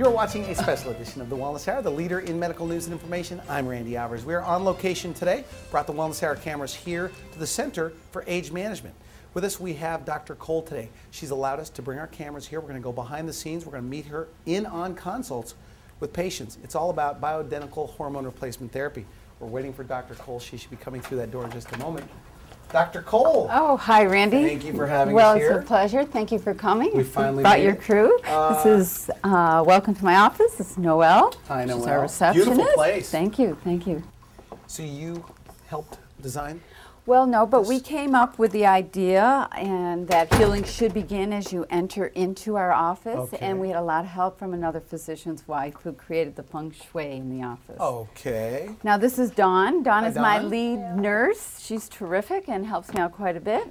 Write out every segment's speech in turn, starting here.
You're watching a special edition of the Wellness Hour, the leader in medical news and information. I'm Randy Alvarez. We're on location today. Brought the Wellness Hour cameras here to the Center for Age Management. With us, we have Dr. Cole today. She's allowed us to bring our cameras here. We're going to go behind the scenes. We're going to meet her on consults with patients. It's all about bioidentical hormone replacement therapy. We're waiting for Dr. Cole. She should be coming through that door in just a moment. Dr. Cole. Oh, hi, Randy. Thank you for having us here. Well, it's a pleasure. Thank you for coming. We finally brought made your it. crew. This is welcome to my office. This is Noelle. Hi, Noelle. She's our receptionist. Beautiful place. Thank you. Thank you. So you helped design? Well, no, but we came up with the idea and that healing should begin as you enter into our office. Okay. And we had a lot of help from another physician's wife who created the feng shui in the office. Okay. Now this is Dawn. Dawn is my Dawn. lead nurse. She's terrific and helps me out quite a bit.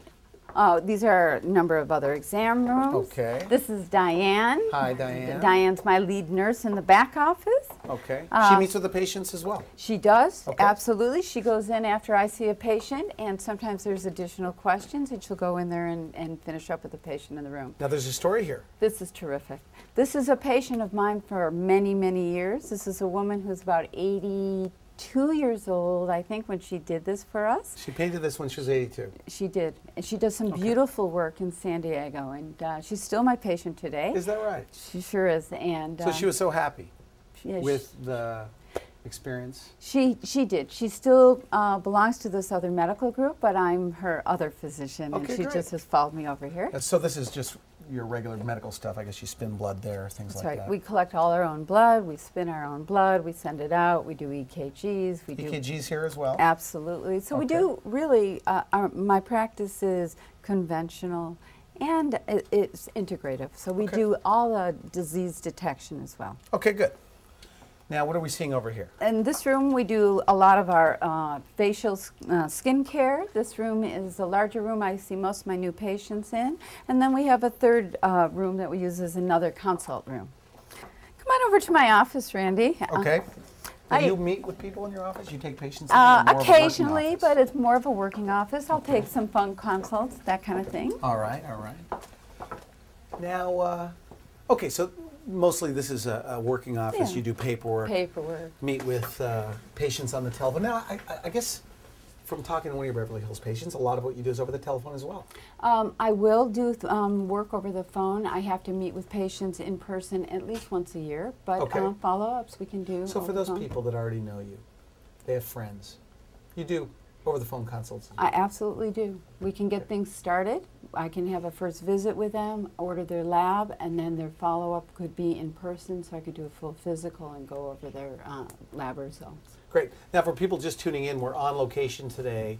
These are a number of other exam rooms. Okay. This is Diane. Hi, Diane. Diane's my lead nurse in the back office. Okay. She meets with the patients as well? She does, Okay. absolutely. She goes in after I see a patient, and sometimes there's additional questions, and she'll go in there and finish up with the patient in the room. Now there's a story here. This is terrific. This is a patient of mine for many, many years. This is a woman who's about 82 years old, I think, when she did this for us. She painted this when she was 82. She did. And she does some beautiful work in San Diego, and she's still my patient today. Is that right? She sure is. And So she was so happy yeah, with the experience? She did. She still belongs to this other medical group, but I'm her other physician, Okay, and she great. just has followed me over here. So this is just your regular medical stuff. I guess you spin blood there, things That's like right. that. We collect all our own blood. We spin our own blood. We send it out. We do EKGs. We do EKGs here as well? absolutely. So we Okay. do really. My practice is conventional, and it's integrative. So we Okay. do all the disease detection as well. Okay, good. Now what are we seeing over here? In this room, we do a lot of our facial skin care. This room is a larger room I see most of my new patients in. And then we have a third room that we use as another consult room. Come on over to my office, Randy. Okay. Do I- you meet with people in your office? You take patients in or more of a working Occasionally, office? but it's more of a working office. I'll take some phone consults, that kind of thing. All right, all right. Now, okay, so mostly this is a working office. Yeah. You do paperwork, Paperwork. meet with patients on the telephone. Now, I guess from talking to one of your Beverly Hills patients, a lot of what you do is over the telephone as well. I will do work over the phone. I have to meet with patients in person at least once a year, but Okay. follow-ups we can do So over for the those phone. people that already know you, they have friends, you do over the phone consults. I absolutely do. We can get things started. I can have a first visit with them, order their lab, and then their follow-up could be in person, so I could do a full physical and go over their lab results. Great. Now for people just tuning in, we're on location today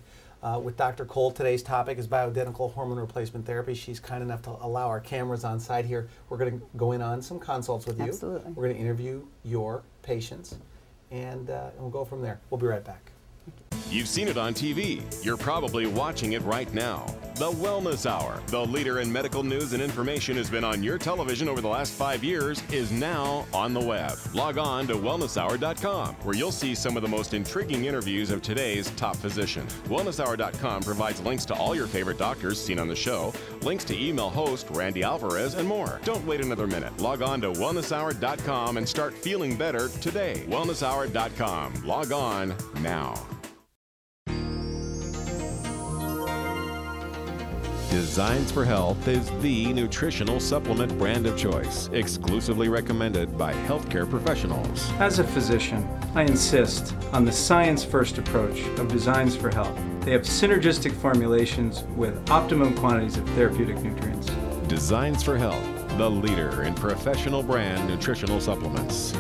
with Dr. Cole. Today's topic is bioidentical hormone replacement therapy. She's kind enough to allow our cameras on site here. We're going to go in on some consults with you. Absolutely. We're going to interview your patients, and we'll go from there. We'll be right back. You've seen it on TV. You're probably watching it right now. The Wellness Hour, the leader in medical news and information, has been on your television over the last 5 years, is now on the web. Log on to wellnesshour.com, where you'll see some of the most intriguing interviews of today's top physicians. Wellnesshour.com provides links to all your favorite doctors seen on the show, links to email host Randy Alvarez, and more. Don't wait another minute. Log on to wellnesshour.com and start feeling better today. Wellnesshour.com. Log on now. Designs for Health is the nutritional supplement brand of choice, exclusively recommended by healthcare professionals. As a physician, I insist on the science-first approach of Designs for Health. They have synergistic formulations with optimum quantities of therapeutic nutrients. Designs for Health, the leader in professional brand nutritional supplements.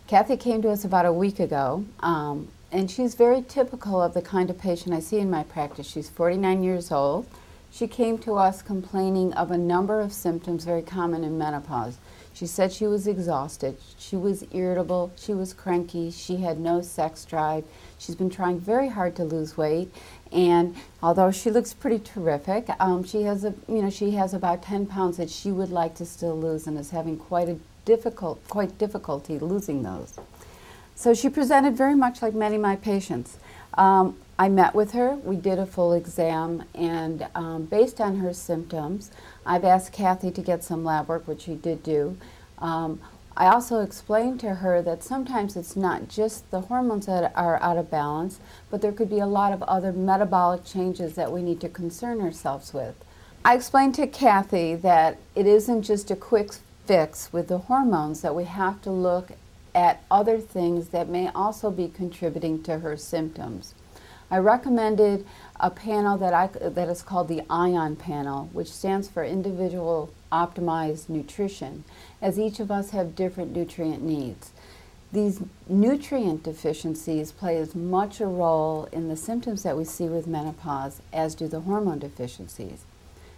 Kathy came to us about a week ago, and she's very typical of the kind of patient I see in my practice. She's 49 years old. She came to us complaining of a number of symptoms very common in menopause. She said she was exhausted, she was irritable, she was cranky, she had no sex drive. She's been trying very hard to lose weight, and although she looks pretty terrific, she has about 10 pounds that she would like to still lose and is having quite difficulty losing those. So she presented very much like many of my patients. I met with her, we did a full exam, and based on her symptoms, I've asked Kathy to get some lab work, which she did do. I also explained to her that sometimes it's not just the hormones that are out of balance, but there could be a lot of other metabolic changes that we need to concern ourselves with. I explained to Kathy that it isn't just a quick fix with the hormones, that we have to look at other things that may also be contributing to her symptoms. I recommended a panel that is called the ION panel, which stands for Individual Optimized Nutrition, as each of us have different nutrient needs. These nutrient deficiencies play as much a role in the symptoms that we see with menopause as do the hormone deficiencies.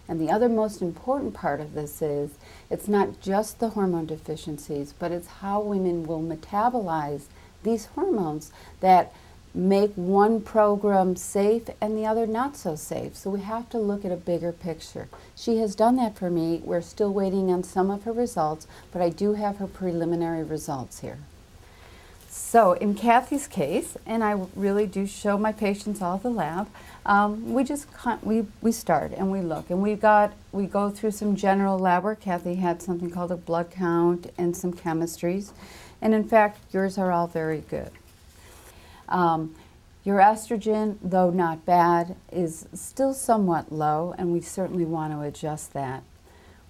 And the other most important part of this is it's not just the hormone deficiencies, but it's how women will metabolize these hormones that make one program safe and the other not so safe. So we have to look at a bigger picture. She has done that for me. We're still waiting on some of her results, but I do have her preliminary results here. So in Kathy's case, and I really do show my patients all the lab, we start and we look, and we go through some general lab work. Kathy had something called a blood count and some chemistries, and in fact yours are all very good. Your estrogen, though not bad, is still somewhat low, and we certainly want to adjust that.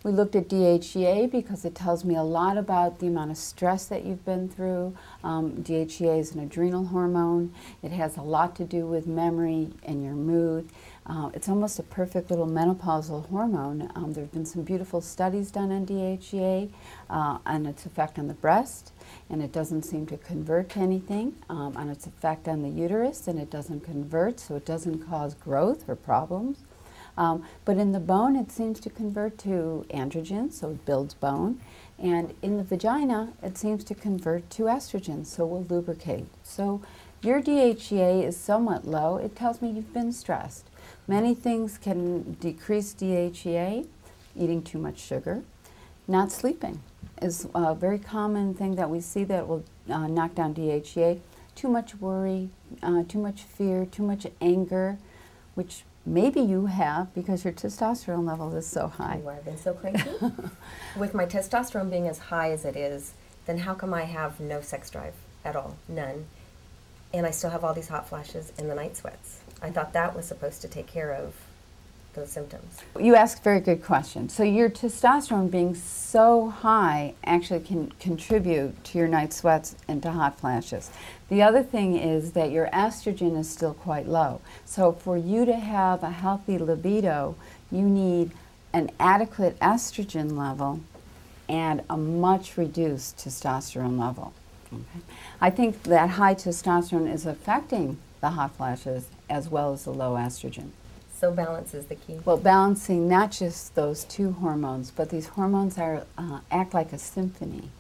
We looked at DHEA because it tells me a lot about the amount of stress that you've been through. DHEA is an adrenal hormone. It has a lot to do with memory and your mood. It's almost a perfect little menopausal hormone. There have been some beautiful studies done on DHEA and its effect on the breast, and it doesn't seem to convert to anything, on its effect on the uterus, and it doesn't convert, so it doesn't cause growth or problems. But in the bone, it seems to convert to androgen, so it builds bone. And in the vagina, it seems to convert to estrogen, so it will lubricate. So your DHEA is somewhat low. It tells me you've been stressed. Many things can decrease DHEA. Eating too much sugar. Not sleeping is a very common thing that we see that will knock down DHEA. Too much worry, too much fear, too much anger, which maybe you have because your testosterone level is so high. I've been so cranky. With my testosterone being as high as it is, then how come I have no sex drive at all? None. And I still have all these hot flashes and the night sweats. I thought that was supposed to take care of those symptoms. You ask a very good question. So your testosterone being so high actually can contribute to your night sweats and to hot flashes. The other thing is that your estrogen is still quite low. So for you to have a healthy libido, you need an adequate estrogen level and a much reduced testosterone level. Okay. I think that high testosterone is affecting the hot flashes as well as the low estrogen. So balance is the key. Well, balancing not just those two hormones, but these hormones act like a symphony.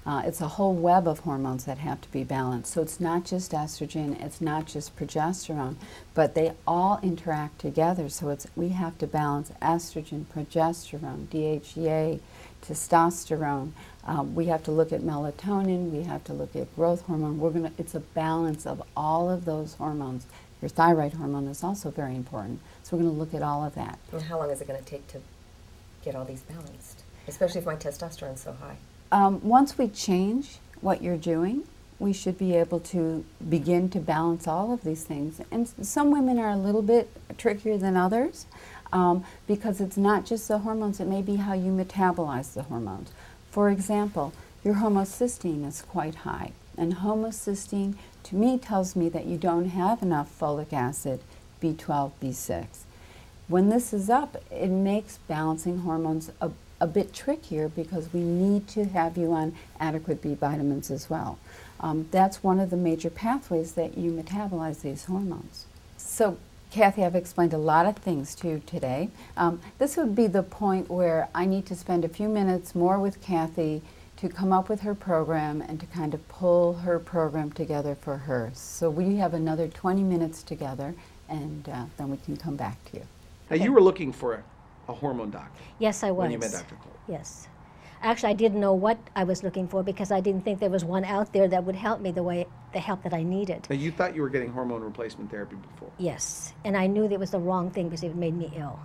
It's a whole web of hormones that have to be balanced. So it's not just estrogen, it's not just progesterone, but they all interact together. So we have to balance estrogen, progesterone, DHEA, testosterone. We have to look at melatonin. We have to look at growth hormone. It's a balance of all of those hormones. Your thyroid hormone is also very important. So we're going to look at all of that. And how long is it going to take to get all these balanced, especially if my testosterone is so high? Once we change what you're doing, we should be able to begin to balance all of these things. And some women are a little bit trickier than others because it's not just the hormones, it may be how you metabolize the hormones. For example, your homocysteine is quite high. And homocysteine, to me, tells me that you don't have enough folic acid, B12, B6. When this is up, it makes balancing hormones a bit trickier because we need to have you on adequate B vitamins as well. That's one of the major pathways that you metabolize these hormones. So Kathy, I've explained a lot of things to you today. This would be the point where I need to spend a few minutes more with Kathy to come up with her program and to kind of pull her program together for her. So we have another 20 minutes together, and then we can come back to you. Now, you were looking for a hormone doctor. Yes, I was. When you met Dr. Cole. Yes. Actually, I didn't know what I was looking for because I didn't think there was one out there that would help me the help that I needed. Now, you thought you were getting hormone replacement therapy before. Yes, and I knew that was the wrong thing because it made me ill.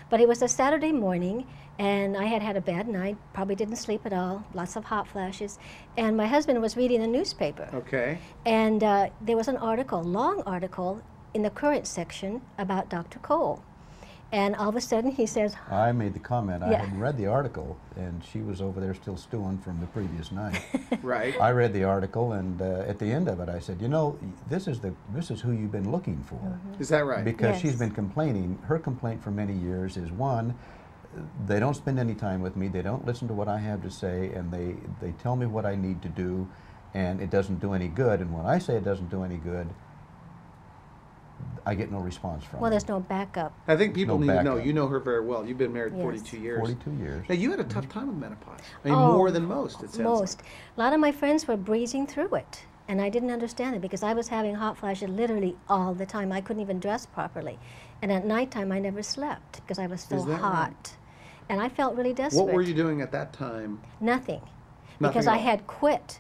But it was a Saturday morning, and I had had a bad night, probably didn't sleep at all, lots of hot flashes, and my husband was reading the newspaper. Okay. And there was an article, long article, in the current section about Dr. Cole. And all of a sudden he says, I made the comment. I Yeah. had read the article, and she was over there still stewing from the previous night. Right. I read the article, and at the end of it, I said, you know, this is who you've been looking for. Is that right? Because she's Yes. been complaining. Her complaint for many years is, one, they don't spend any time with me, they don't listen to what I have to say, and they tell me what I need to do, and it doesn't do any good. And when I say it doesn't do any good, I get no response from well, them. there's no backup. I think people No need to know. backup. You know her very well. You've been married Yes. 42 years. 42 years. Now, you had a tough time with menopause. I mean, Oh, more than most, it sounds Most. A lot of my friends were breezing through it, and I didn't understand it because I was having hot flashes literally all the time. I couldn't even dress properly. And at nighttime, I never slept because I was so Is that hot. right? And I felt really like. desperate. What were you doing at that time? Nothing. Nothing Because at I all? had quit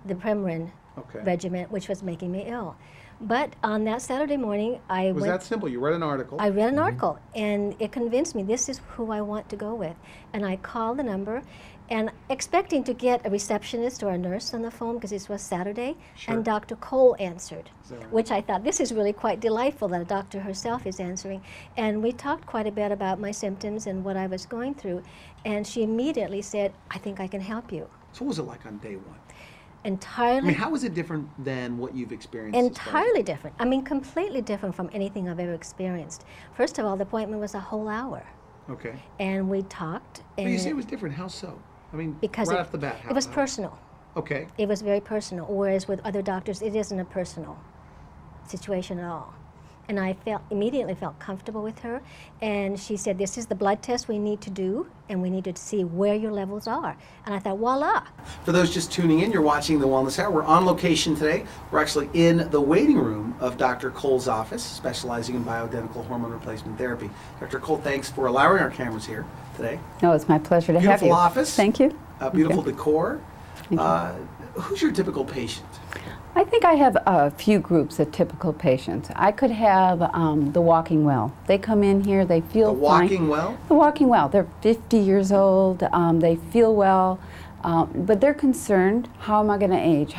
the Premarin Okay. regimen, which was making me ill. But on that Saturday morning, I Was went. that simple? You read an article. I read an article, and it convinced me this is who I want to go with. And I called the number, and expecting to get a receptionist or a nurse on the phone because this was Saturday, Sure. and Dr. Cole answered, Is that right? which I thought this is really quite delightful that a doctor herself is answering. And we talked quite a bit about my symptoms and what I was going through, and she immediately said, "I think I can help you." So what was it like on day one? Entirely. I mean, how was it different than what you've experienced? as far as- Entirely different. I mean, completely different from anything I've ever experienced. First of all, the appointment was a whole hour, Okay. and we talked. But And you say it was different. How so? I mean, because right it, off the bat. it was how- personal. Okay. It was very personal. Whereas with other doctors, it isn't a personal situation at all. And I immediately felt comfortable with her. And she said, "This is the blood test we need to do, and we need to see where your levels are." And I thought, voila. For those just tuning in, you're watching The Wellness Hour. We're on location today. We're actually in the waiting room of Dr. Cole's office, specializing in bioidentical hormone replacement therapy. Dr. Cole, thanks for allowing our cameras here today. No, it's my pleasure to have Beautiful you. office. Thank you. Beautiful decor. Thank you. Who's your typical patient? I think I have a few groups of typical patients. I could have the walking well. They come in here, they feel The fine. walking well? The walking well. They're 50 years old. They feel well, but they're concerned. How am I going to age?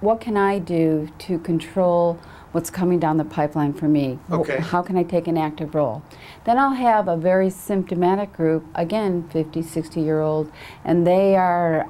What can I do to control what's coming down the pipeline for me? Okay. How can I take an active role? Then I'll have a very symptomatic group, again, 50, 60-year-old, and they are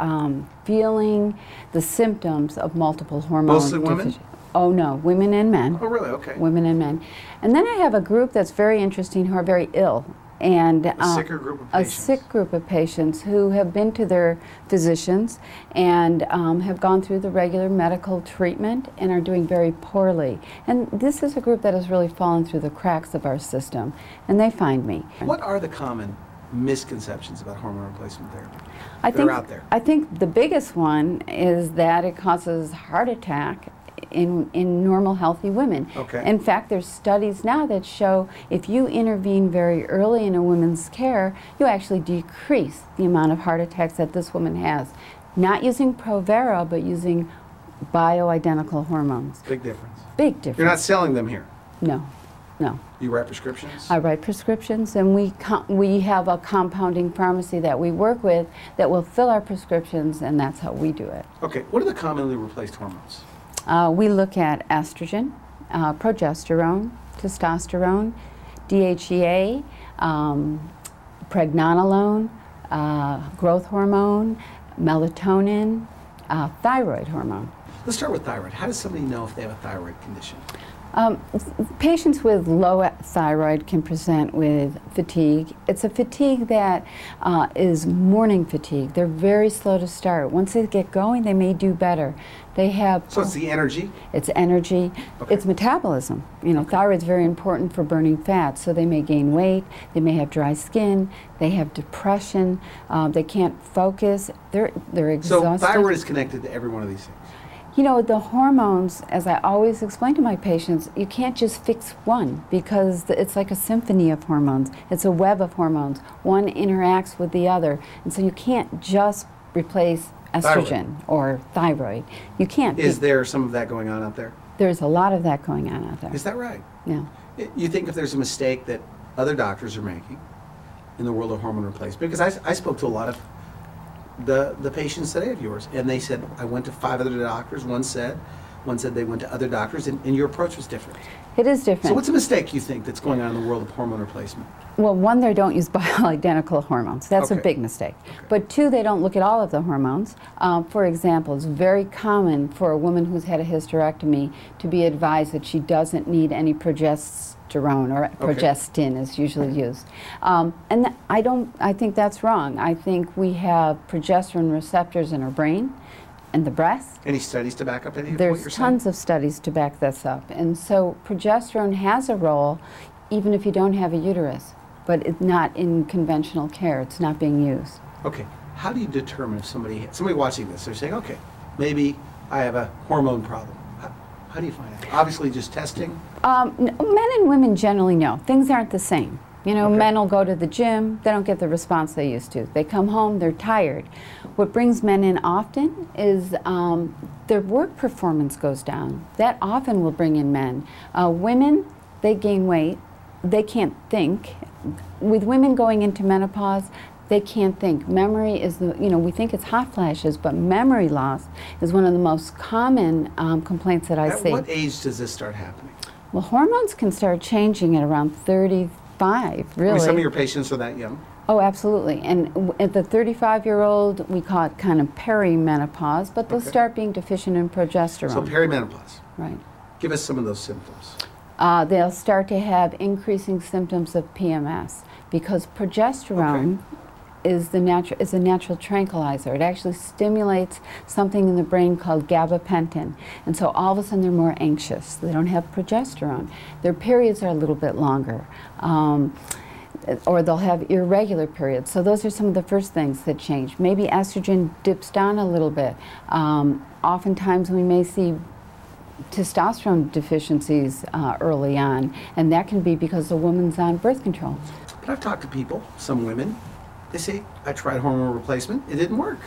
feeling the symptoms of multiple hormone Mostly women? deficiency. Oh no, women and men. Oh, really? Okay. Women and men. And then I have a group that's very interesting who are very ill. And A sicker group of a patients. sick group of patients who have been to their physicians and have gone through the regular medical treatment and are doing very poorly. And this is a group that has really fallen through the cracks of our system, and they find me. What are the common misconceptions about hormone replacement therapy? I that think, are out there? I think the biggest one is that it causes heart attack in normal, healthy women. Okay. In fact, there's studies now that show if you intervene very early in a woman's care, you actually decrease the amount of heart attacks that this woman has. Not using Provera, but using bioidentical hormones. Big difference. Big difference. You're not selling them here. No, no. You write prescriptions? I write prescriptions, and we have a compounding pharmacy that we work with that will fill our prescriptions, and that's how we do it. Okay. What are the commonly replaced hormones? We look at estrogen, progesterone, testosterone, DHEA, pregnenolone, growth hormone, melatonin, thyroid hormone. Let's start with thyroid. How does somebody know if they have a thyroid condition? Patients with low thyroid can present with fatigue. It's a fatigue that is morning fatigue. They're very slow to start. Once they get going, they may do better. They have... So it's the energy? It's energy. Okay. It's metabolism. You know, thyroid's very important for burning fat, so they may gain weight, they may have dry skin, they have depression, they can't focus, they're exhausted. So thyroid is connected to every one of these things? You know, the hormones, as I always explain to my patients, you can't just fix one because it's like a symphony of hormones. It's a web of hormones. One interacts with the other. And so you can't just replace estrogen or thyroid. You can't. Is there some of that going on out there? There's a lot of that going on out there. Is that right? Yeah. You think if there's a mistake that other doctors are making in the world of hormone replacement? Because I spoke to a lot of the patients today of yours, and they said, I went to 5 other doctors. One said they went to other doctors, and your approach was different. It is different. So what's a mistake you think that's going on in the world of hormone replacement? Well, one, they don't use bioidentical hormones. That's a Okay. big mistake. Okay. But 2, they don't look at all of the hormones. For example, it's very common for a woman who's had a hysterectomy to be advised that she doesn't need any progesterone, or progestin is usually used. I think that's wrong. I think we have progesterone receptors in our brain and the breast. Any studies to back up any of what There's you're tons saying? of studies to back this up. And so progesterone has a role even if you don't have a uterus, but it's not in conventional care. It's not being used. Okay. How do you determine if somebody watching this, they're saying, okay, maybe I have a hormone problem. How do you find out? Obviously just testing? Men and women generally know. Things aren't the same. You know, Okay. men will go to the gym, they don't get the response they used to. They come home, they're tired. What brings men in often is their work performance goes down. That often will bring in men. Women, they gain weight, they can't think. With women going into menopause, they can't think. Memory is we think it's hot flashes, but memory loss is one of the most common complaints that I see. At what age does this start happening? Well, hormones can start changing at around 35, really. I mean, some of your patients are that young. Oh, absolutely. And at the 35-year-old, we call it kind of perimenopause, but they'll Okay. start being deficient in progesterone. So perimenopause. Right. Give us some of those symptoms. They'll start to have increasing symptoms of PMS because progesterone is a natural tranquilizer. It actually stimulates something in the brain called gabapentin. And so all of a sudden they're more anxious. They don't have progesterone. Their periods are a little bit longer. Or they'll have irregular periods. So those are some of the first things that change. Maybe estrogen dips down a little bit. Oftentimes we may see testosterone deficiencies early on, and that can be because the woman's on birth control. But I've talked to people, some women, they say, I tried hormone replacement, it didn't work.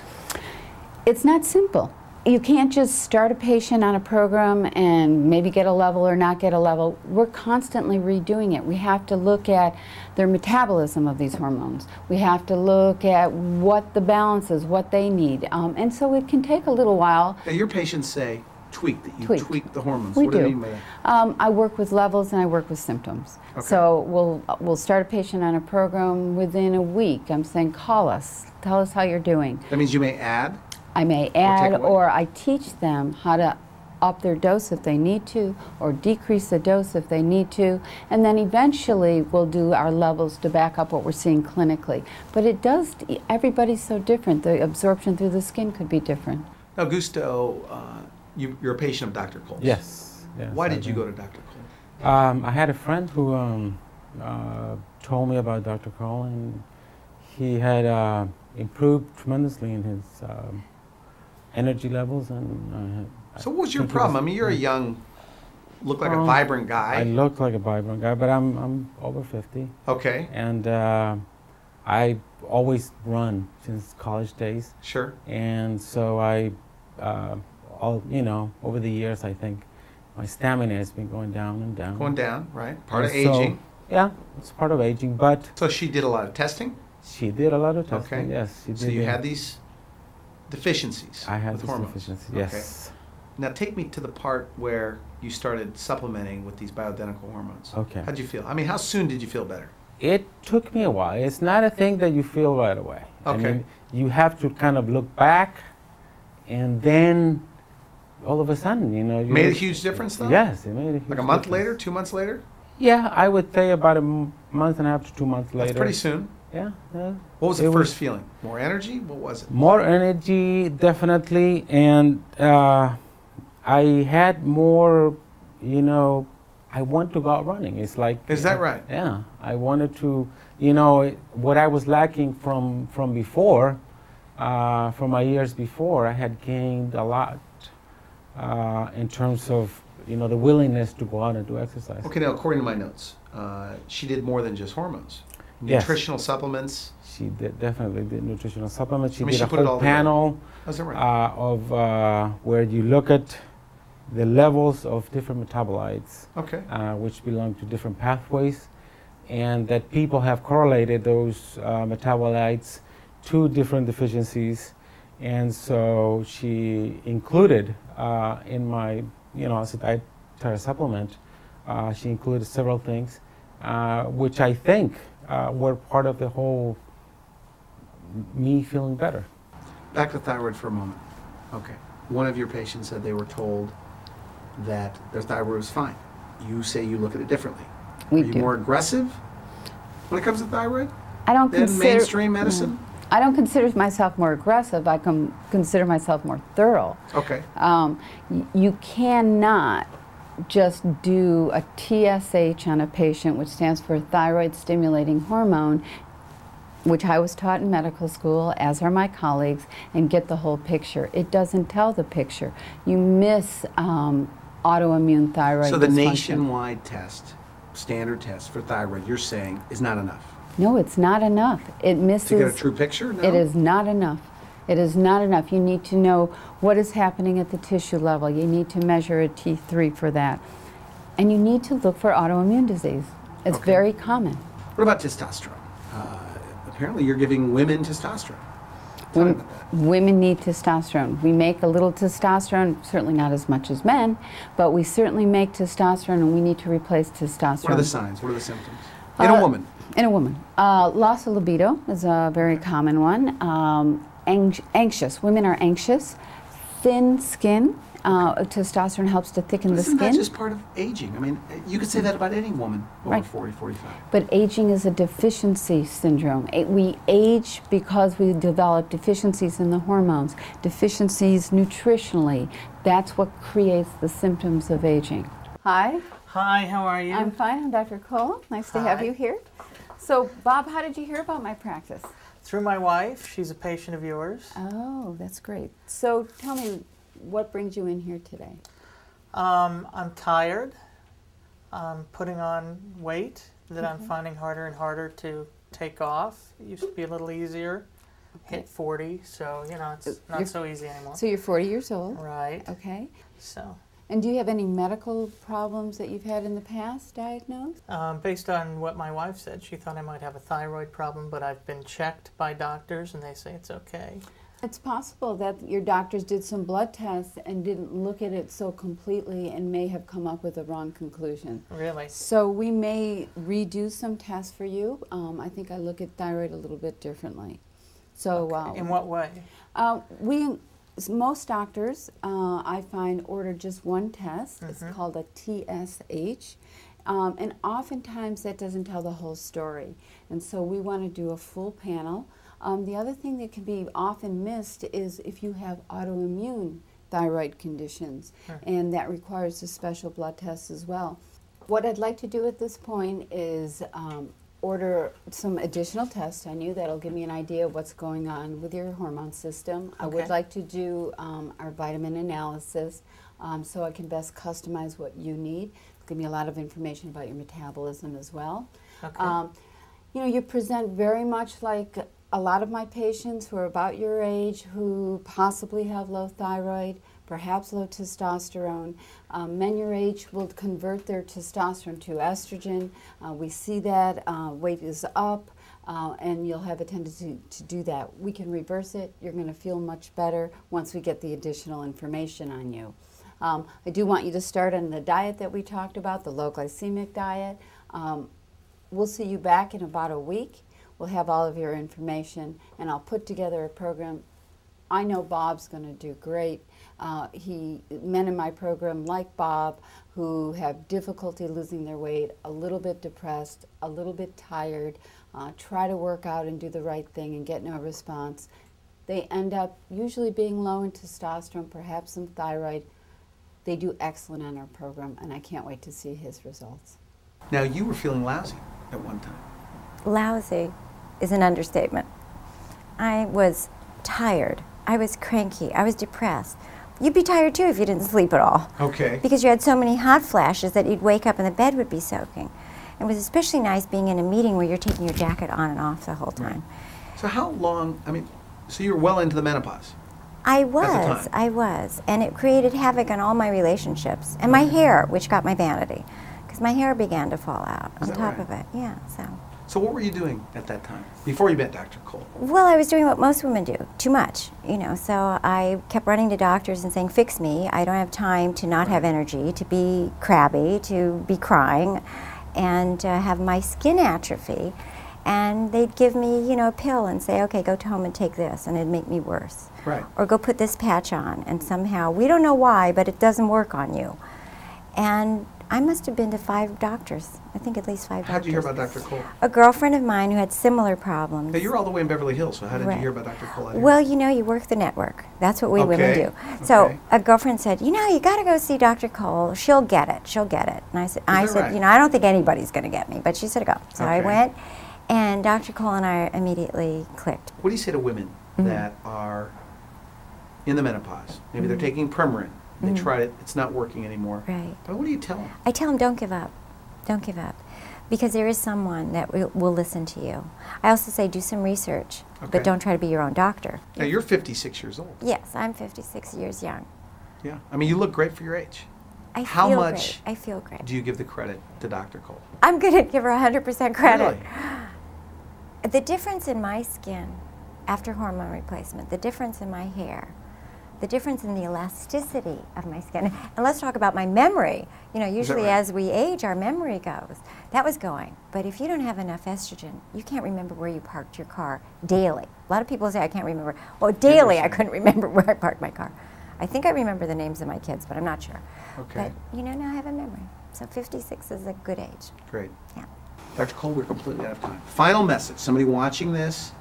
It's not simple. You can't just start a patient on a program and maybe get a level or not get a level. We're constantly redoing it. We have to look at their metabolism of these hormones. We have to look at what the balance is, what they need. And so it can take a little while. Now your patients say, tweak, that you tweak the hormones. We What do you do. mean by that? I work with levels and I work with symptoms. Okay. So we'll start a patient on a program within a week. I'm saying, call us, tell us how you're doing. That means you may add? I may add, away. or I teach them how to up their dose if they need to, or decrease the dose if they need to, and then eventually we'll do our levels to back up what we're seeing clinically. But it does, everybody's so different. The absorption through the skin could be different. Now, Gusto, you're a patient of Dr. Cole's. Yes. Why did you go to Dr. Cole? I had a friend who told me about Dr. Cole, and he had improved tremendously in his energy levels. And So what was your problem? I mean, you're a young, look like a vibrant guy. I look like a vibrant guy, but I'm over 50. Okay. And I always run since college days. Sure. And so over the years, I think my stamina has been going down and down. Going down, right? Part of And so- aging. Yeah, it's part of aging, but So she did a lot of testing? she did a lot of testing. Okay. Yes, she did. So you had these deficiencies I had with this hormones? deficiency. Okay. Yes. Now take me to the part where you started supplementing with these bioidentical hormones. Okay. How'd you feel? I mean, how soon did you feel better? It took me a while. It's not a thing that you feel right away. I Okay. mean, you have to kind of look back and then all of a sudden, you know. Made a huge difference, though? Yes, it made a huge Like a month difference. later, 2 months later? Yeah, I would say about a month and a half to 2 months later. That's pretty soon. Yeah. What was the It first feeling? More energy? What was it? More energy, definitely, and I had more, you know, I want to go out running. It's like... Is that right? Yeah. I wanted to, you know, what I was lacking from before, from my years before, I had gained a lot in terms of, you know, the willingness to go out and do exercise. Okay, now, according to my notes, she did more than just hormones. Yes. Nutritional supplements. She definitely did nutritional supplements. She I mean, did she a put it whole all together. panel Is that right? of where you look at the levels of different metabolites, Okay. which belong to different pathways, and that people have correlated those metabolites to different deficiencies. And so she included in my, you know, as a dietary supplement, she included several things, which I think were part of the whole me feeling better. Back to thyroid for a moment. Okay. One of your patients said they were told that their thyroid was fine. You say you look at it differently. We Are you do. more aggressive when it comes to thyroid I don't than consider mainstream medicine? I don't consider myself more aggressive. I consider myself more thorough. Okay. You cannot just do a TSH on a patient, which stands for thyroid stimulating hormone, which I was taught in medical school, as are my colleagues, and get the whole picture. It doesn't tell the picture. You miss autoimmune thyroid So the dysfunction. nationwide test, standard test for thyroid, you're saying is not enough? No, it's not enough. It misses. To get a true picture? No? It is not enough. It is not enough. You need to know what is happening at the tissue level. You need to measure a T3 for that. And you need to look for autoimmune disease. It's Okay. very common. What about testosterone? Apparently you're giving women testosterone. Tell me about that. Women need testosterone. We make a little testosterone, certainly not as much as men, but we certainly make testosterone, and we need to replace testosterone. What are the signs? What are the symptoms? In a woman? In a woman. Loss of libido is a very common one. Anxious. Women are anxious. Thin skin. Testosterone helps to thicken the Isn't skin. that just part of aging? I mean, you could say that about any woman over Right. 40, 45. But aging is a deficiency syndrome. We age because we develop deficiencies in the hormones, deficiencies nutritionally. That's what creates the symptoms of aging. Hi. Hi, how are you? I'm fine. I'm Dr. Cole. Nice to have Hi. you here. So, Bob, how did you hear about my practice? Through my wife. She's a patient of yours. Oh, that's great. So, tell me, what brings you in here today? I'm tired. I'm putting on weight that I'm finding harder and harder to take off. It used to be a little easier. Hit 40, so, you know, it's You're- not so easy anymore. So, you're 40 years old. Right. Okay. So, And do you have any medical problems that you've had in the past diagnosed? based on what my wife said, she thought I might have a thyroid problem, but I've been checked by doctors and they say it's okay. It's possible that your doctors did some blood tests and didn't look at it so completely and may have come up with a wrong conclusion. Really? So we may redo some tests for you. I think I look at thyroid a little bit differently. So In what way? most doctors, I find, order just one test. It's called a TSH. And oftentimes that doesn't tell the whole story. And so we want to do a full panel. The other thing that can be often missed is if you have autoimmune thyroid conditions, and that requires a special blood test as well. What I'd like to do at this point is order some additional tests on you that'll give me an idea of what's going on with your hormone system. I would Okay. like to do our vitamin analysis so I can best customize what you need. Give me a lot of information about your metabolism as well. Okay. You know, you present very much like a lot of my patients who are about your age who possibly have low thyroid, perhaps low testosterone. Men your age will convert their testosterone to estrogen. We see that weight is up, and you'll have a tendency to do that. We can reverse it. You're going to feel much better once we get the additional information on you. I do want you to start on the diet that we talked about, the low glycemic diet. We'll see you back in about a week. We'll have all of your information, and I'll put together a program I know Bob's going to do great. Men in my program like Bob who have difficulty losing their weight, a little bit depressed, a little bit tired, try to work out and do the right thing and get no response. They end up usually being low in testosterone, perhaps some thyroid. They do excellent on our program, and I can't wait to see his results. Now, you were feeling lousy at one time. Lousy is an understatement. I was tired. I was cranky. I was depressed. You'd be tired too if you didn't sleep at all. Okay. Because you had so many hot flashes that you'd wake up and the bed would be soaking. It was especially nice being in a meeting where you're taking your jacket on and off the whole time. Right. So how long, so you were well into the menopause? I was. And it created havoc on all my relationships. And my hair, which got my vanity. Because my hair began to fall out on top of it. Yeah, So what were you doing at that time, before you met Dr. Cole? Well, I was doing what most women do, too much, so I kept running to doctors and saying, fix me. I don't have time to not have energy, to be crabby, to be crying, and have my skin atrophy. And they'd give me, a pill and say, okay, go home and take this, and it'd make me worse. Right. Or go put this patch on, and somehow, we don't know why, but it doesn't work on you. And I must have been to 5 doctors. I think at least 5 doctors. How did you hear about Dr. Cole? A girlfriend of mine who had similar problems. Now, you're all the way in Beverly Hills, so how did you hear about Dr. Cole? Well, you work the network. That's what we women do. So a girlfriend said, you got to go see Dr. Cole. She'll get it. She'll get it. And I said, right? I don't think anybody's going to get me, but she said go. So I went, and Dr. Cole and I immediately clicked. What do you say to women that are in the menopause? Maybe they're taking Premarin. They tried it, it's not working anymore. Right. But what do you tell them? I tell them, don't give up. Don't give up. Because there is someone that will listen to you. I also say, do some research, but don't try to be your own doctor. Now, you're 56 years old. Yes, I'm 56 years young. Yeah. You look great for your age. How much I feel great. Do you give the credit to Dr. Cole? I'm going to give her 100% credit. Really? The difference in my skin after hormone replacement, the difference in my hair, the difference in the elasticity of my skin. And let's talk about my memory. Usually as we age, our memory goes. That was going. But if you don't have enough estrogen, you can't remember where you parked your car daily. A lot of people say, I can't remember. Well, daily I couldn't remember where I parked my car. I think I remember the names of my kids, but I'm not sure. Okay. But, now I have a memory. So 56 is a good age. Great. Yeah. Dr. Cole, we're completely out of time. Final message. Somebody watching this,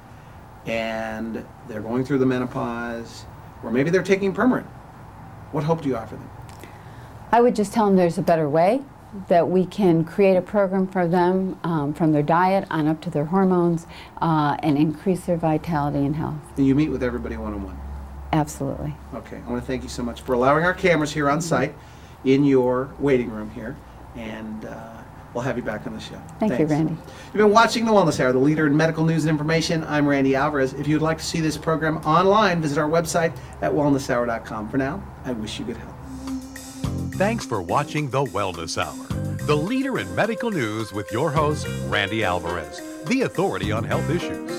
and they're going through the menopause, or maybe they're taking Premarin. What hope do you offer them? I would just tell them there's a better way, that we can create a program for them from their diet on up to their hormones and increase their vitality and health. And you meet with everybody one-on-one? Absolutely. Okay. I want to thank you so much for allowing our cameras here on site in your waiting room here, and we'll have you back on the show. Thank you, Randy. You've been watching The Wellness Hour, the leader in medical news and information. I'm Randy Alvarez. If you'd like to see this program online, visit our website at wellnesshour.com. For now, I wish you good health. Thanks for watching The Wellness Hour, the leader in medical news with your host, Randy Alvarez, the authority on health issues.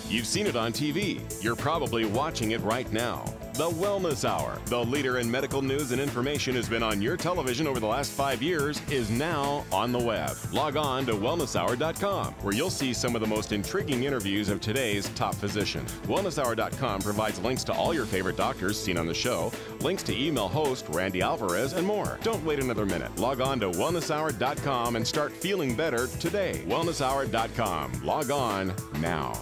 You've seen it on TV. You're probably watching it right now. The Wellness Hour, the leader in medical news and information, has been on your television over the last 5 years, is now on the web. Log on to wellnesshour.com, where you'll see some of the most intriguing interviews of today's top physicians. Wellnesshour.com provides links to all your favorite doctors seen on the show, links to email host Randy Alvarez, and more. Don't wait another minute. Log on to wellnesshour.com and start feeling better today. Wellnesshour.com. Log on now.